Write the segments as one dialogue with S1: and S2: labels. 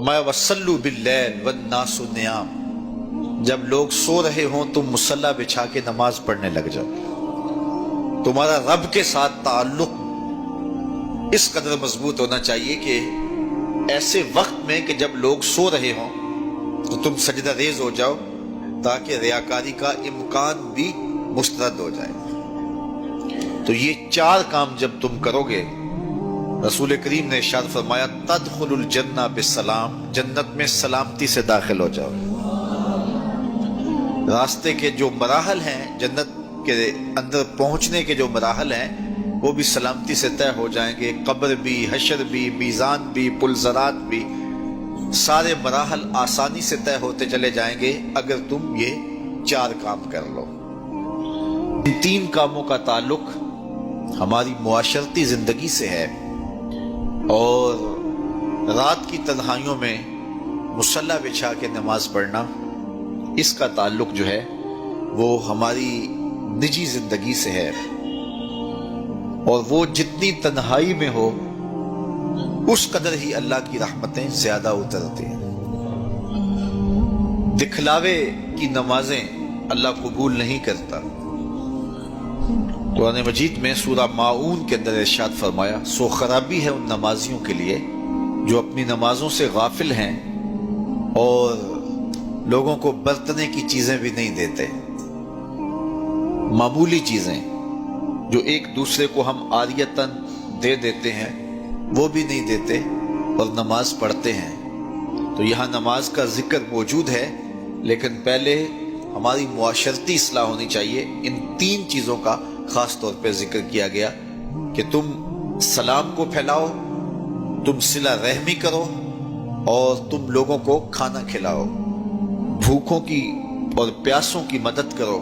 S1: فرمایا وَصَلُّوا بِاللَّيْلِ وَالنَّاسُ نِيَامٌ، جب لوگ سو رہے ہوں تم مصلی بچھا کے نماز پڑھنے لگ جاؤ۔ تمہارا رب کے ساتھ تعلق اس قدر مضبوط ہونا چاہیے کہ ایسے وقت میں کہ جب لوگ سو رہے ہوں تو تم سجدہ ریز ہو جاؤ، تاکہ ریاکاری کا امکان بھی مسترد ہو جائے۔ تو یہ چار کام جب تم کرو گے، رسول کریم نے ارشاد فرمایا تدخل الجنہ بالسلام، جنت میں سلامتی سے داخل ہو جاؤ۔ راستے کے جو مراحل ہیں، جنت کے اندر پہنچنے کے جو مراحل ہیں، وہ بھی سلامتی سے طے ہو جائیں گے۔ قبر بھی، حشر بھی، میزان بھی، پلزرات بھی، سارے مراحل آسانی سے طے ہوتے چلے جائیں گے اگر تم یہ چار کام کر لو۔ ان تین کاموں کا تعلق ہماری معاشرتی زندگی سے ہے، اور رات کی تنہائیوں میں مصلی بچھا کے نماز پڑھنا، اس کا تعلق جو ہے وہ ہماری نجی زندگی سے ہے، اور وہ جتنی تنہائی میں ہو اس قدر ہی اللہ کی رحمتیں زیادہ اترتی ہیں۔ دکھلاوے کی نمازیں اللہ قبول نہیں کرتا۔ قرآن مجید میں سورہ ماعون کے اندر ارشاد فرمایا سو خرابی ہے ان نمازیوں کے لیے جو اپنی نمازوں سے غافل ہیں اور لوگوں کو برتنے کی چیزیں بھی نہیں دیتے، معمولی چیزیں جو ایک دوسرے کو ہم عاریتاً دے دیتے ہیں وہ بھی نہیں دیتے اور نماز پڑھتے ہیں۔ تو یہاں نماز کا ذکر موجود ہے، لیکن پہلے ہماری معاشرتی اصلاح ہونی چاہیے۔ ان تین چیزوں کا خاص طور پہ ذکر کیا گیا کہ تم سلام کو پھیلاؤ، تم صلہ رحمی کرو، اور تم لوگوں کو کھانا کھلاؤ، بھوکوں کی اور پیاسوں کی مدد کرو،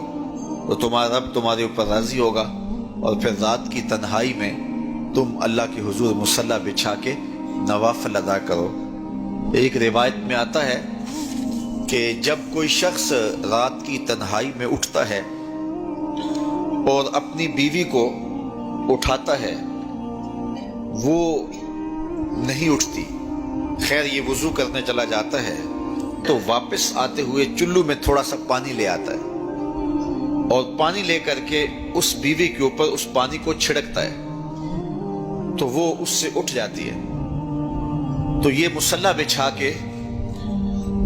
S1: تو تمہارا رب تمہارے اوپر راضی ہوگا، اور پھر رات کی تنہائی میں تم اللہ کے حضور مصلی بچھا کے نوافل ادا کرو۔ ایک روایت میں آتا ہے کہ جب کوئی شخص رات کی تنہائی میں اٹھتا ہے اور اپنی بیوی کو اٹھاتا ہے، وہ نہیں اٹھتی، خیر یہ وضو کرنے چلا جاتا ہے تو واپس آتے ہوئے چلو میں تھوڑا سا پانی لے آتا ہے، اور پانی لے کر کے اس بیوی کے اوپر اس پانی کو چھڑکتا ہے تو وہ اس سے اٹھ جاتی ہے۔ تو یہ مصلی بچھا کے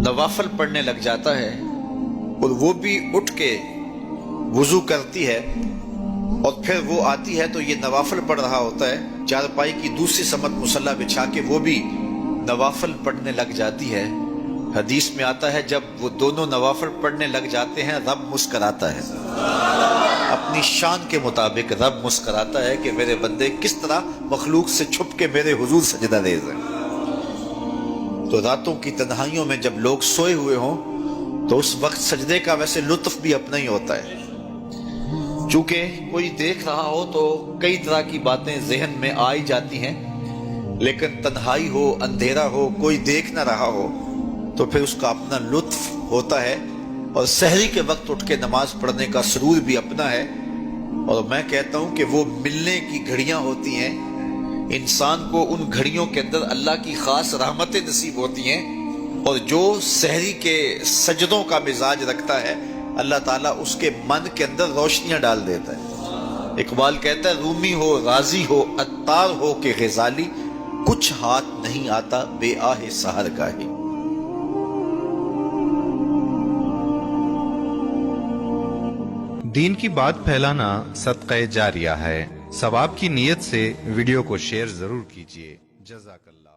S1: نوافل پڑھنے لگ جاتا ہے، اور وہ بھی اٹھ کے وضو کرتی ہے، اور پھر وہ آتی ہے تو یہ نوافل پڑھ رہا ہوتا ہے، چارپائی کی دوسری سمت مصلی بچھا کے وہ بھی نوافل پڑھنے لگ جاتی ہے۔ حدیث میں آتا ہے جب وہ دونوں نوافل پڑھنے لگ جاتے ہیں رب مسکراتا ہے، اپنی شان کے مطابق رب مسکراتا ہے کہ میرے بندے کس طرح مخلوق سے چھپ کے میرے حضور سجدہ ریز ہیں۔ تو راتوں کی تنہائیوں میں جب لوگ سوئے ہوئے ہوں تو اس وقت سجدے کا ویسے لطف بھی اپنا ہی ہوتا ہے، چونکہ کوئی دیکھ رہا ہو تو کئی طرح کی باتیں ذہن میں آئی جاتی ہیں، لیکن تنہائی ہو، اندھیرا ہو، کوئی دیکھ نہ رہا ہو تو پھر اس کا اپنا لطف ہوتا ہے، اور سحری کے وقت اٹھ کے نماز پڑھنے کا سرور بھی اپنا ہے۔ اور میں کہتا ہوں کہ وہ ملنے کی گھڑیاں ہوتی ہیں، انسان کو ان گھڑیوں کے اندر اللہ کی خاص رحمتیں نصیب ہوتی ہیں، اور جو سحری کے سجدوں کا مزاج رکھتا ہے اللہ تعالیٰ اس کے من کے اندر روشنیاں ڈال دیتا ہے۔ اقبال کہتا ہے رومی ہو، رازی ہو، عطار ہو کہ غزالی، کچھ ہاتھ نہیں آتا بے آہ سحر گاہی۔
S2: دین کی بات پھیلانا صدقہ جاریہ ہے، ثواب کی نیت سے ویڈیو کو شیئر ضرور کیجیے۔ جزاک اللہ۔